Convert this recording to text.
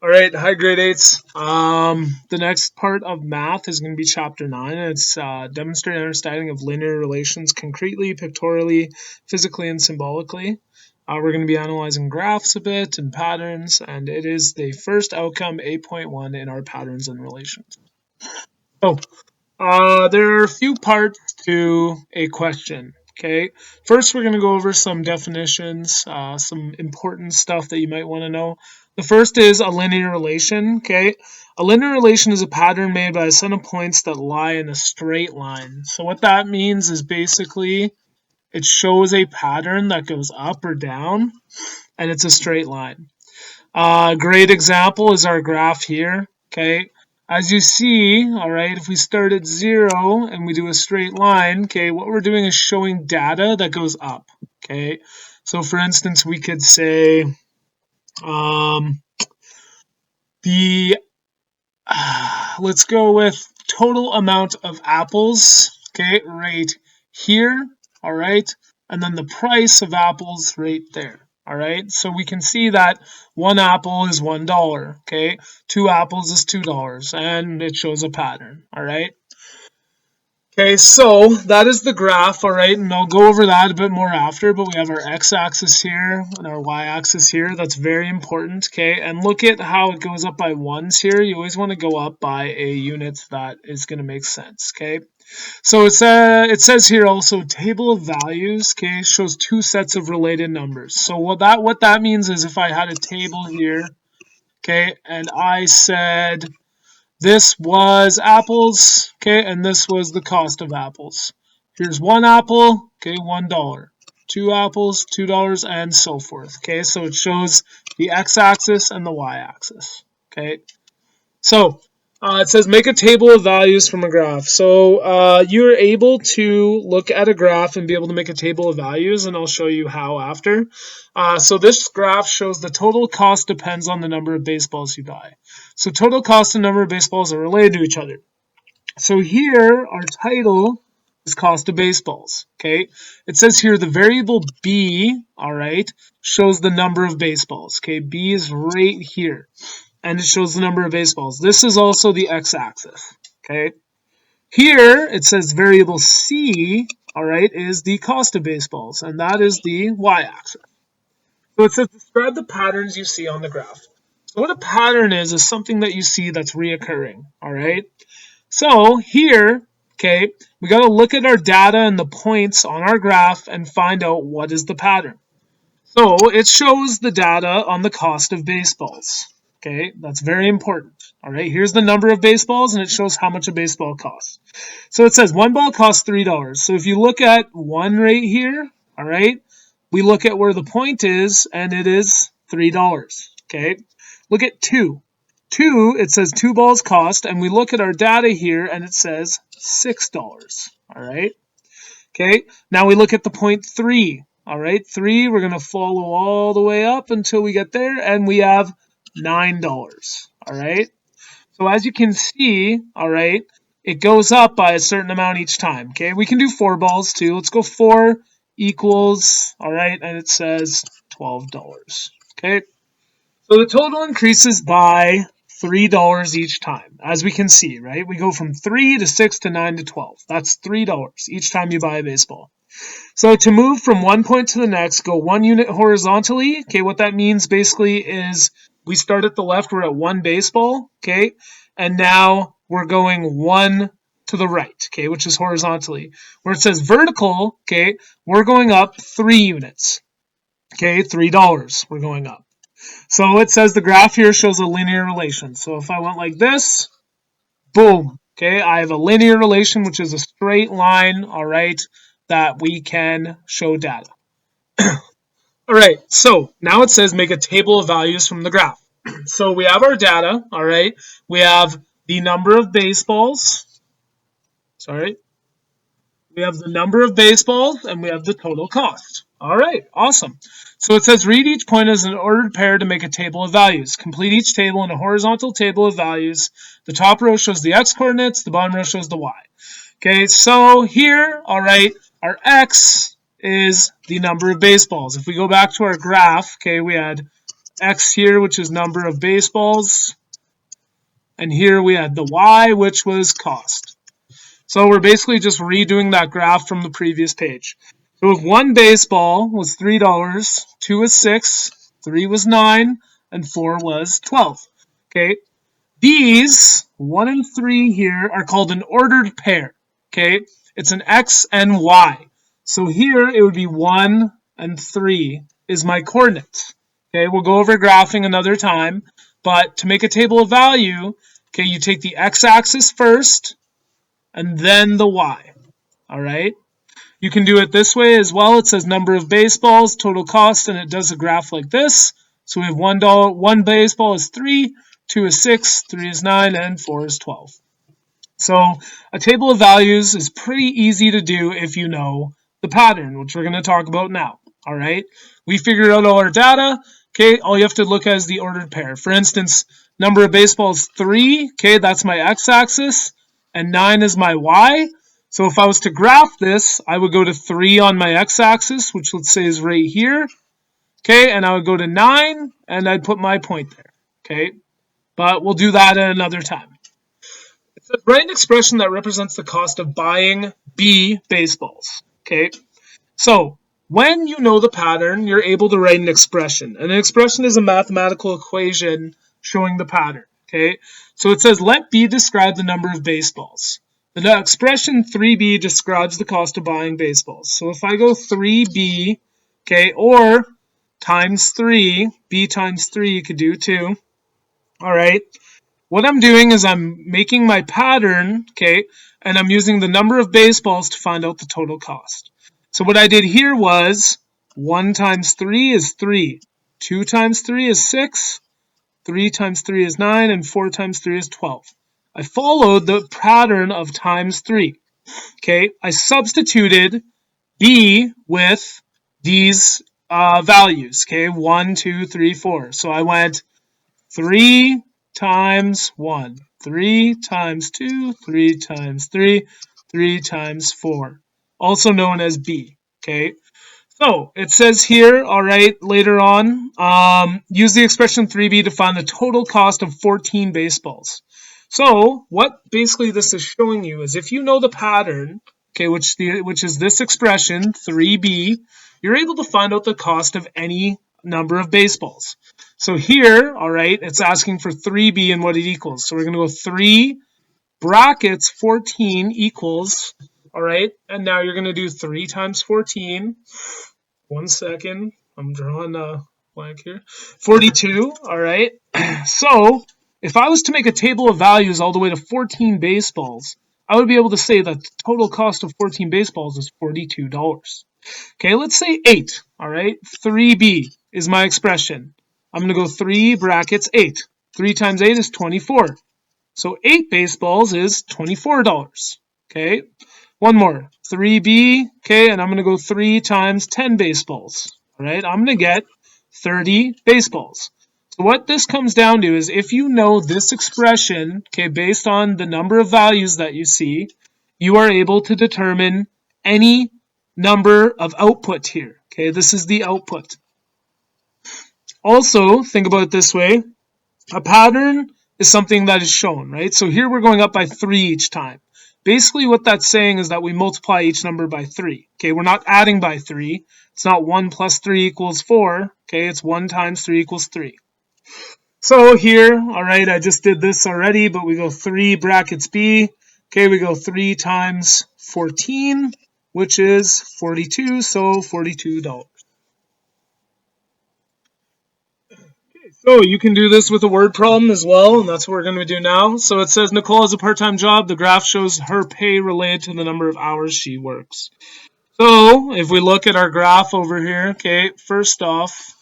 All right, hi grade eights. The next part of math is going to be chapter 9. It's demonstrate understanding of linear relations concretely, pictorially, physically, and symbolically. We're going to be analyzing graphs a bit and patterns, and it is the first outcome 8.1 in our patterns and relations. So, there are a few parts to a question. Okay, first we're going to go over some definitions, some important stuff that you might want to know. The first is a linear relation. Okay, a linear relation is a pattern made by a set of points that lie in a straight line. So what that means is basically it shows a pattern that goes up or down, and it's a straight line. A great example is our graph here. Okay, as you see, all right, if we start at 0 and we do a straight line, okay, what we're doing is showing data that goes up. Okay, so for instance, we could say the let's go with total amount of apples. Okay, right here. All right, and then the price of apples right there. All right, so we can see that one apple is $1. Okay, two apples is $2, and it shows a pattern. All right. Okay, so that is the graph, all right, and I'll go over that a bit more after, but we have our x-axis here and our y-axis here. That's very important, okay, and look at how it goes up by ones here. You always want to go up by a unit that is going to make sense, okay. So it says here also table of values, okay, shows two sets of related numbers. So what that means is if I had a table here, okay, and I said this was apples, okay, and this was the cost of apples. Here's one apple, okay, $1. Two apples, $2, and so forth. Okay, so it shows the x-axis and the y-axis. Okay, so it says make a table of values from a graph. So you're able to look at a graph and be able to make a table of values, and I'll show you how after. So this graph shows the total cost depends on the number of baseballs you buy. So total cost and number of baseballs are related to each other. So here our title is cost of baseballs. Okay, it says here the variable b, all right, shows the number of baseballs. Okay, b is right here, and it shows the number of baseballs. This is also the x-axis. Okay, here it says variable c, all right, is the cost of baseballs, and that is the y-axis. So it says describe the patterns you see on the graph. So what a pattern is something that you see that's reoccurring. All right. So here, okay, we got to look at our data and the points on our graph and find out what is the pattern. So it shows the data on the cost of baseballs. Okay, that's very important. All right, here's the number of baseballs and it shows how much a baseball costs. So it says one ball costs $3. So if you look at one right here, all right, we look at where the point is and it is $3. Okay, look at two. Two, it says two balls cost, and we look at our data here and it says $6. All right. Okay, now we look at the point 3. All right, 3, we're going to follow all the way up until we get there, and we have $9. All right, so as you can see, all right, it goes up by a certain amount each time. Okay, we can do 4 balls too. Let's go 4 equals, all right, and it says $12. Okay, so the total increases by $3 each time, as we can see, right? We go from 3 to 6 to 9 to 12. That's $3 each time you buy a baseball. So to move from one point to the next, go 1 unit horizontally. Okay, what that means basically is we start at the left, we're at 1 baseball, okay? And now we're going 1 to the right, okay, which is horizontally. Where it says vertical, okay, we're going up 3 units. Okay, $3 we're going up. So it says the graph here shows a linear relation. So if I went like this, boom, okay, I have a linear relation, which is a straight line, all right, that we can show data. All right, so now it says make a table of values from the graph. So we have our data, all right, we have the number of baseballs, sorry, we have the number of baseballs, and we have the total cost. All right, awesome. So it says read each point as an ordered pair to make a table of values. Complete each table in a horizontal table of values. The top row shows the x coordinates, the bottom row shows the y. Okay, so here, all right, our x is the number of baseballs. If we go back to our graph, okay, we had X here, which is number of baseballs. And here we had the Y, which was cost. So we're basically just redoing that graph from the previous page. So if one baseball was $3, 2 was 6, 3 was 9, and 4 was 12. Okay, these 1 and 3 here are called an ordered pair. Okay, it's an X and Y. So here it would be 1 and 3 is my coordinates. Okay, we'll go over graphing another time, but to make a table of value, okay, you take the x-axis first and then the y. All right, you can do it this way as well. It says number of baseballs, total cost, and it does a graph like this. So we have one baseball is 3, 2 is 6, 3 is 9, and 4 is 12. So a table of values is pretty easy to do if you know the pattern, which we're going to talk about now. All right, we figured out all our data. Okay, all you have to look at is the ordered pair. For instance, number of baseballs 3. Okay, that's my x-axis, and 9 is my y. So if I was to graph this, I would go to 3 on my x-axis, which let's say is right here. Okay, and I would go to 9, and I'd put my point there. Okay, but we'll do that at another time. It says write an expression that represents the cost of buying B baseballs. Okay, so when you know the pattern, you're able to write an expression. And an expression is a mathematical equation showing the pattern. Okay, so it says let B describe the number of baseballs. The expression 3B describes the cost of buying baseballs. So if I go 3B, okay, or times 3, B times 3 you could do too. All right, what I'm doing is I'm making my pattern, okay, and I'm using the number of baseballs to find out the total cost. So what I did here was 1 times 3 is 3, 2 times 3 is 6, 3 times 3 is 9, and 4 times 3 is 12. I followed the pattern of times 3. Okay, I substituted B with these values. Okay, 1, 2, 3, 4. So I went 3 times 1, 3 times 2, 3 times 3, 3 times 4, also known as B. Okay, so it says here, all right, later on, use the expression 3B to find the total cost of 14 baseballs. So what basically this is showing you is if you know the pattern, okay, which is this expression 3B, you're able to find out the cost of any number of baseballs. So here, all right, it's asking for 3B and what it equals. So we're going to go 3 brackets 14 equals, all right, and now you're going to do 3 times 14. 1 second, I'm drawing a blank here. 42, all right. So if I was to make a table of values all the way to 14 baseballs, I would be able to say that the total cost of 14 baseballs is $42. Okay, let's say 8, all right. 3B is my expression. I'm going to go 3 brackets 8. 3 times 8 is 24. So 8 baseballs is $24. Okay, one more. 3B, okay, and I'm going to go 3 times 10 baseballs. All right, I'm going to get 30 baseballs. So what this comes down to is if you know this expression, okay, based on the number of values that you see, you are able to determine any number of output here. Okay, this is the output. Also, think about it this way. A pattern is something that is shown, right? So here we're going up by 3 each time. Basically what that's saying is that we multiply each number by 3. Okay, we're not adding by 3. It's not 1 plus 3 equals 4. Okay, it's 1 times 3 equals 3. So here, all right, I just did this already, but we go 3 brackets B. Okay, we go 3 times 14, which is 42, so $42. So you can do this with a word problem as well, and that's what we're going to do now. So it says Nicole has a part-time job. The graph shows her pay related to the number of hours she works. So if we look at our graph over here, okay, first off,